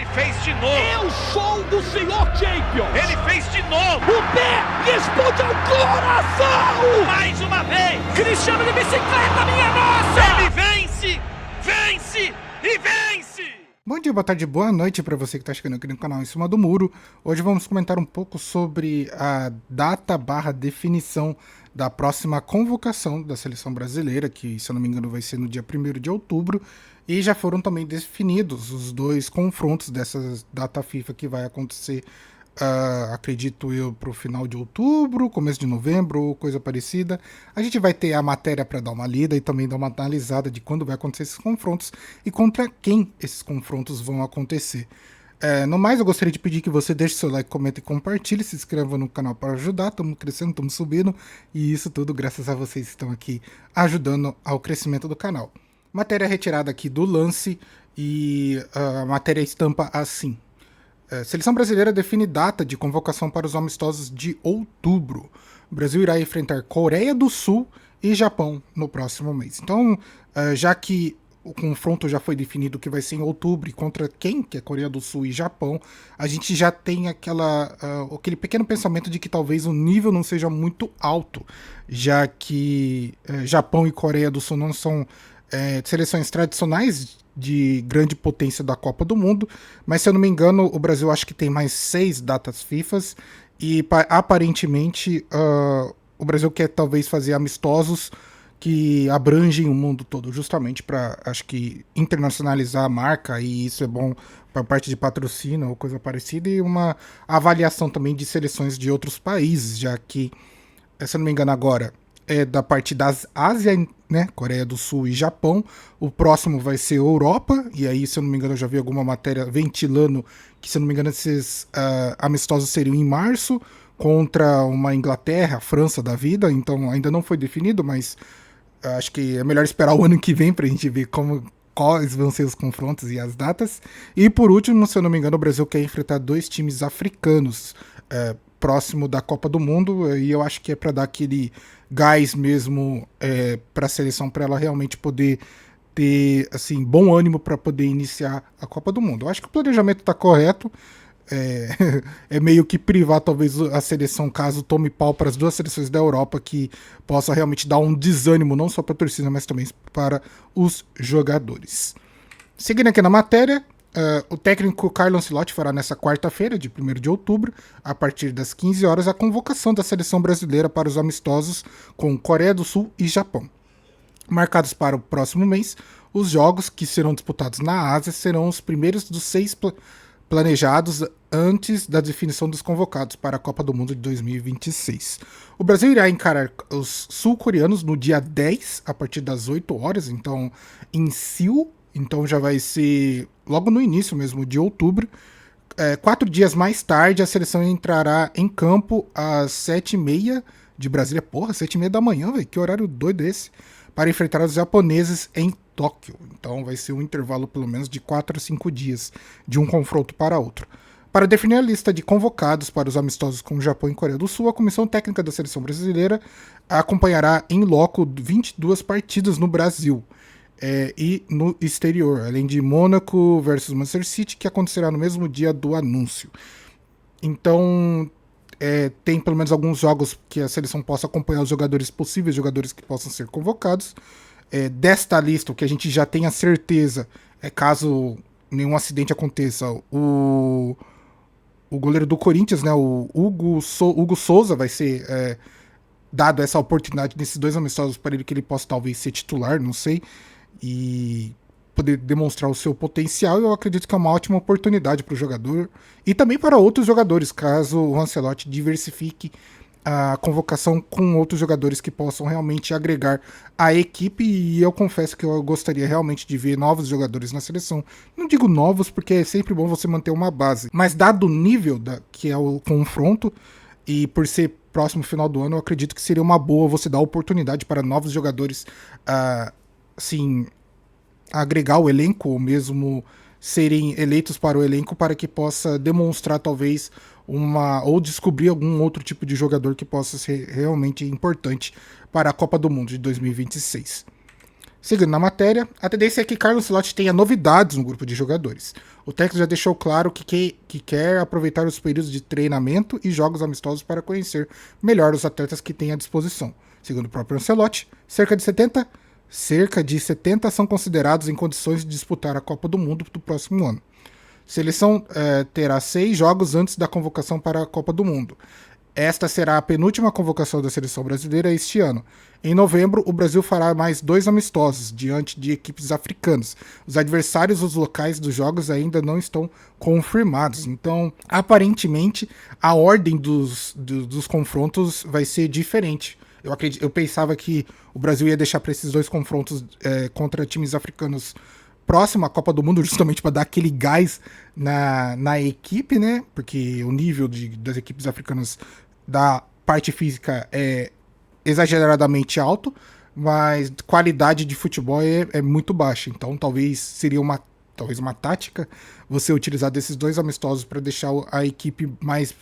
Ele fez de novo. Eu sou o senhor Champion. Ele fez de novo. O pé responde ao coração. Mais uma vez. Cristiano de bicicleta, minha nossa. Ele vence, vence e vence. Bom dia, boa tarde, boa noite para você que está chegando aqui no canal Em Cima do Muro. Hoje vamos comentar um pouco sobre a data/definição da próxima convocação da seleção brasileira, que, se eu não me engano, vai ser no dia 1º de outubro. E já foram também definidos os dois confrontos dessa data FIFA que vai acontecer, acredito eu, para o final de outubro, começo de novembro ou coisa parecida. A gente vai ter a matéria para dar uma lida e também dar uma analisada de quando vai acontecer esses confrontos e contra quem esses confrontos vão acontecer. No mais, eu gostaria de pedir que você deixe seu like, comente e compartilhe, se inscreva no canal para ajudar. Estamos crescendo, estamos subindo, e isso tudo graças a vocês que estão aqui ajudando ao crescimento do canal. Matéria retirada aqui do Lance, e a matéria estampa assim: Seleção brasileira define data de convocação para os amistosos de outubro. O Brasil irá enfrentar Coreia do Sul e Japão no próximo mês. Então, já que o confronto já foi definido que vai ser em outubro e contra quem, que é Coreia do Sul e Japão, a gente já tem aquele pequeno pensamento de que talvez o nível não seja muito alto, já que Japão e Coreia do Sul não são seleções tradicionais de grande potência da Copa do Mundo, mas se eu não me engano o Brasil acho que tem mais 6 datas FIFAs e aparentemente o Brasil quer talvez fazer amistosos que abrangem o mundo todo, justamente para, acho que, internacionalizar a marca, e isso é bom para parte de patrocínio ou coisa parecida, e uma avaliação também de seleções de outros países, já que, se eu não me engano agora, é da parte das Ásia, né, Coreia do Sul e Japão. O próximo vai ser Europa, e aí, se eu não me engano, eu já vi alguma matéria ventilando que, se eu não me engano, esses amistosos seriam em março, contra uma Inglaterra, França da vida, então ainda não foi definido, mas acho que é melhor esperar o ano que vem pra gente ver quais vão ser os confrontos e as datas. E por último, se eu não me engano, o Brasil quer enfrentar 2 times africanos próximo da Copa do Mundo, e eu acho que é para dar aquele gás mesmo para a seleção, para ela realmente poder ter assim, bom ânimo para poder iniciar a Copa do Mundo. Eu acho que o planejamento está correto. É meio que privar talvez a seleção, caso tome pau para as 2 seleções da Europa, que possa realmente dar um desânimo não só para a torcida, mas também para os jogadores. Seguindo aqui na matéria, o técnico Carlo Ancelotti fará nessa quarta-feira, de 1º de outubro, a partir das 15 horas, a convocação da seleção brasileira para os amistosos com Coreia do Sul e Japão. Marcados para o próximo mês, os jogos que serão disputados na Ásia serão os primeiros dos 6 planejados antes da definição dos convocados para a Copa do Mundo de 2026. O Brasil irá encarar os sul-coreanos no dia 10, a partir das 8 horas, então em Seul, então já vai ser logo no início mesmo de outubro. 4 dias mais tarde, a seleção entrará em campo às 7h30 de Brasília. Porra, 7h30 da manhã, velho, que horário doido esse, para enfrentar os japoneses em Tóquio. Então vai ser um intervalo pelo menos de 4 a 5 dias de um confronto para outro. Para definir a lista de convocados para os amistosos com o Japão e Coreia do Sul, a comissão técnica da seleção brasileira acompanhará em loco 22 partidas no Brasil e no exterior, além de Mônaco versus Manchester City, que acontecerá no mesmo dia do anúncio. Então tem pelo menos alguns jogos que a seleção possa acompanhar os jogadores, possíveis jogadores que possam ser convocados. Desta lista, o que a gente já tem a certeza, caso nenhum acidente aconteça, o goleiro do Corinthians, né, o Hugo Souza, vai ser dado essa oportunidade nesses 2 amistosos para ele, que ele possa talvez ser titular, não sei, e poder demonstrar o seu potencial. Eu acredito que é uma ótima oportunidade para o jogador e também para outros jogadores, caso o Ancelotti diversifique a convocação com outros jogadores que possam realmente agregar a equipe. E eu confesso que eu gostaria realmente de ver novos jogadores na seleção. Não digo novos, porque é sempre bom você manter uma base, mas dado o nível que é o confronto, e por ser próximo final do ano, eu acredito que seria uma boa você dar oportunidade para novos jogadores assim, agregar o elenco, ou mesmo serem eleitos para o elenco, para que possa demonstrar talvez ou descobrir algum outro tipo de jogador que possa ser realmente importante para a Copa do Mundo de 2026. Seguindo na matéria, a tendência é que Carlo Ancelotti tenha novidades no grupo de jogadores. O técnico já deixou claro que quer aproveitar os períodos de treinamento e jogos amistosos para conhecer melhor os atletas que tem à disposição. Segundo o próprio Ancelotti, cerca de 70 são considerados em condições de disputar a Copa do Mundo do próximo ano. Seleção terá 6 jogos antes da convocação para a Copa do Mundo. Esta será a penúltima convocação da seleção brasileira este ano. Em novembro, o Brasil fará mais 2 amistosos diante de equipes africanas. Os adversários, os locais dos jogos ainda não estão confirmados. Então, aparentemente, a ordem dos confrontos vai ser diferente. Eu pensava que o Brasil ia deixar para esses 2 confrontos contra times africanos próximo à Copa do Mundo, justamente para dar aquele gás na equipe, né? Porque o nível das equipes africanas da parte física é exageradamente alto, mas qualidade de futebol é muito baixa. Então talvez seria uma tática você utilizar desses 2 amistosos para deixar a equipe mais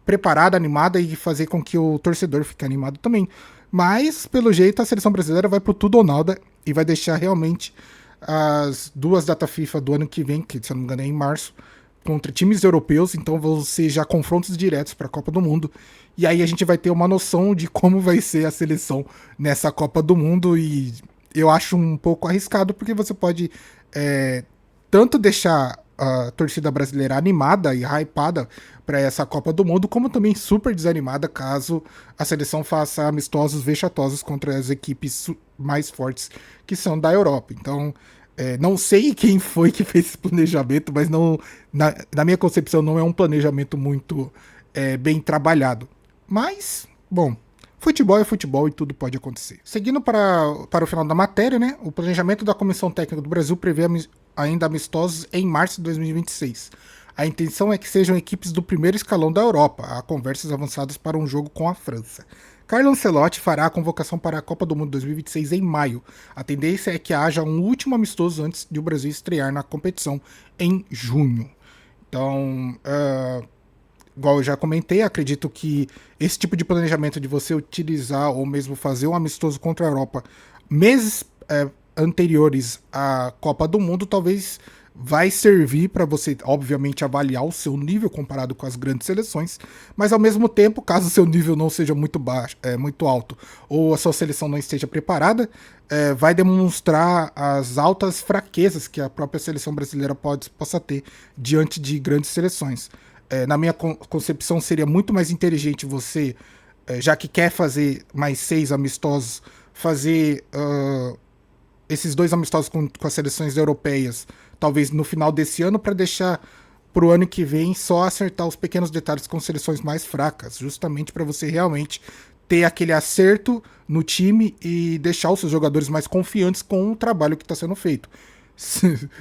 preparada, animada e fazer com que o torcedor fique animado também. Mas, pelo jeito, a seleção brasileira vai pro tudo ou nada e vai deixar realmente as 2 datas FIFA do ano que vem, que se eu não me engano é em março, contra times europeus, então vão ser já confrontos diretos para a Copa do Mundo. E aí a gente vai ter uma noção de como vai ser a seleção nessa Copa do Mundo. E eu acho um pouco arriscado, porque você pode tanto deixar a torcida brasileira animada e hypada para essa Copa do Mundo, como também super desanimada caso a seleção faça amistosos vexatosos contra as equipes mais fortes que são da Europa. Então, não sei quem foi que fez esse planejamento, mas não, na minha concepção não é um planejamento muito bem trabalhado. Mas, bom, futebol é futebol e tudo pode acontecer. Seguindo para o final da matéria, né, o planejamento da Comissão Técnica do Brasil prevê ainda amistosos em março de 2026. A intenção é que sejam equipes do primeiro escalão da Europa. Há conversas avançadas para um jogo com a França. Carlo Ancelotti fará a convocação para a Copa do Mundo 2026 em maio. A tendência é que haja um último amistoso antes de o Brasil estrear na competição em junho. Então, igual eu já comentei, acredito que esse tipo de planejamento de você utilizar ou mesmo fazer um amistoso contra a Europa meses anteriores à Copa do Mundo talvez vai servir para você, obviamente, avaliar o seu nível comparado com as grandes seleções, mas ao mesmo tempo, caso o seu nível não seja muito baixo, muito alto, ou a sua seleção não esteja preparada, vai demonstrar as altas fraquezas que a própria seleção brasileira possa ter diante de grandes seleções. Na minha concepção, seria muito mais inteligente você, já que quer fazer mais 6 amistosos, fazer esses 2 amistosos com as seleções europeias, talvez no final desse ano, para deixar para o ano que vem só acertar os pequenos detalhes com seleções mais fracas, justamente para você realmente ter aquele acerto no time e deixar os seus jogadores mais confiantes com o trabalho que está sendo feito.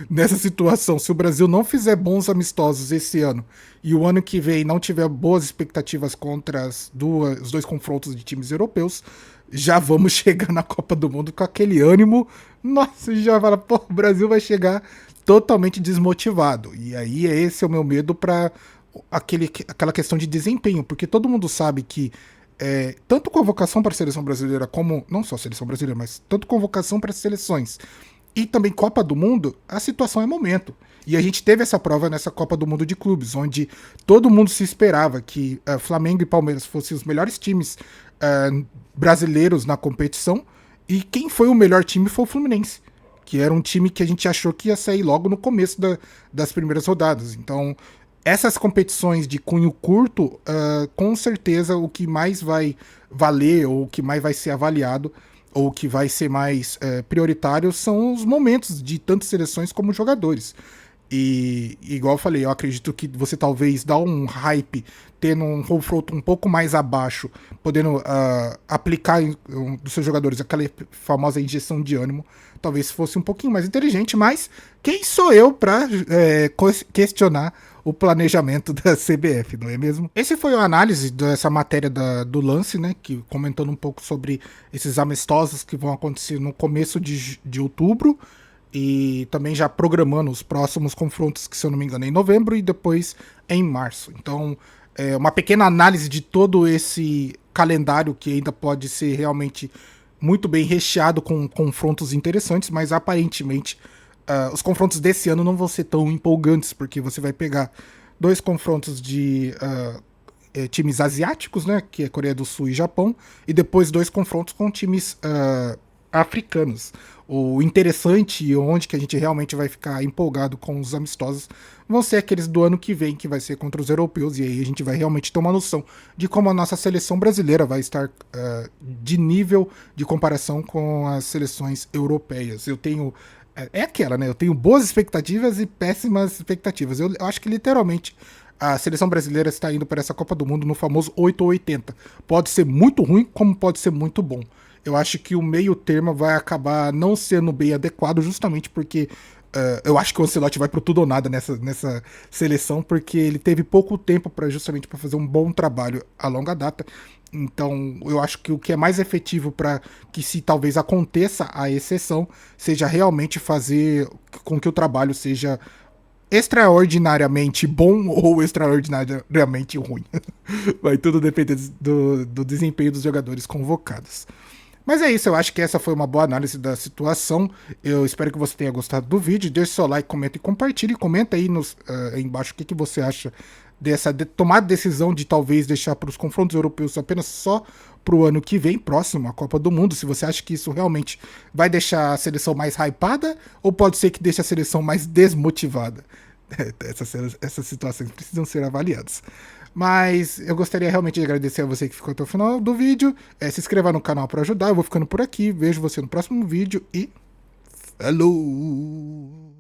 Nessa situação, se o Brasil não fizer bons amistosos esse ano e o ano que vem não tiver boas expectativas contra os 2 confrontos de times europeus, já vamos chegar na Copa do Mundo com aquele ânimo. Nossa, já fala, pô, o Brasil vai chegar totalmente desmotivado. E aí esse é o meu medo para aquela questão de desempenho, porque todo mundo sabe que tanto convocação para a seleção brasileira como, não só a seleção brasileira, mas tanto convocação para as seleções e também Copa do Mundo, a situação é momento. E a gente teve essa prova nessa Copa do Mundo de clubes, onde todo mundo se esperava que Flamengo e Palmeiras fossem os melhores times brasileiros na competição, e quem foi o melhor time foi o Fluminense, que era um time que a gente achou que ia sair logo no começo das primeiras rodadas. Então, essas competições de cunho curto, com certeza o que mais vai valer, ou o que mais vai ser avaliado, ou que vai ser mais prioritário são os momentos de tanto seleções como jogadores. E igual eu falei, eu acredito que você talvez dá um hype, tendo um confronto um pouco mais abaixo, podendo aplicar dos seus jogadores aquela famosa injeção de ânimo, talvez fosse um pouquinho mais inteligente, mas quem sou eu para questionar o planejamento da CBF, não é mesmo? Esse foi a análise dessa matéria do Lance, né, que comentando um pouco sobre esses amistosos que vão acontecer no começo de outubro, e também já programando os próximos confrontos, que se eu não me engano é em novembro e depois em março. Então, uma pequena análise de todo esse calendário que ainda pode ser realmente muito bem recheado com confrontos interessantes, mas aparentemente os confrontos desse ano não vão ser tão empolgantes, porque você vai pegar dois confrontos de times asiáticos, né, que é Coreia do Sul e Japão, e depois dois confrontos com times africanos. O interessante e onde que a gente realmente vai ficar empolgado com os amistosos vão ser aqueles do ano que vem, que vai ser contra os europeus, e aí a gente vai realmente ter uma noção de como a nossa seleção brasileira vai estar de nível de comparação com as seleções europeias. Eu tenho é aquela, né? Eu tenho boas expectativas e péssimas expectativas. Eu acho que literalmente a seleção brasileira está indo para essa Copa do Mundo no famoso 8 ou 80. Pode ser muito ruim, como pode ser muito bom. Eu acho que o meio termo vai acabar não sendo bem adequado, justamente porque eu acho que o Ancelotti vai pro tudo ou nada nessa seleção, porque ele teve pouco tempo justamente para fazer um bom trabalho a longa data. Então, eu acho que o que é mais efetivo para que se talvez aconteça a exceção seja realmente fazer com que o trabalho seja extraordinariamente bom ou extraordinariamente ruim. Vai tudo depender do desempenho dos jogadores convocados. Mas é isso, eu acho que essa foi uma boa análise da situação. Eu espero que você tenha gostado do vídeo. Deixe seu like, comenta e compartilhe. Comenta aí aí embaixo o que você acha dessa tomada de decisão de talvez deixar para os confrontos europeus apenas só para o ano que vem, próximo, a Copa do Mundo. Se você acha que isso realmente vai deixar a seleção mais hypada ou pode ser que deixe a seleção mais desmotivada. Essas situações precisam ser avaliadas. Mas eu gostaria realmente de agradecer a você que ficou até o final do vídeo. Se inscreva no canal para ajudar. Eu vou ficando por aqui. Vejo você no próximo vídeo e falou!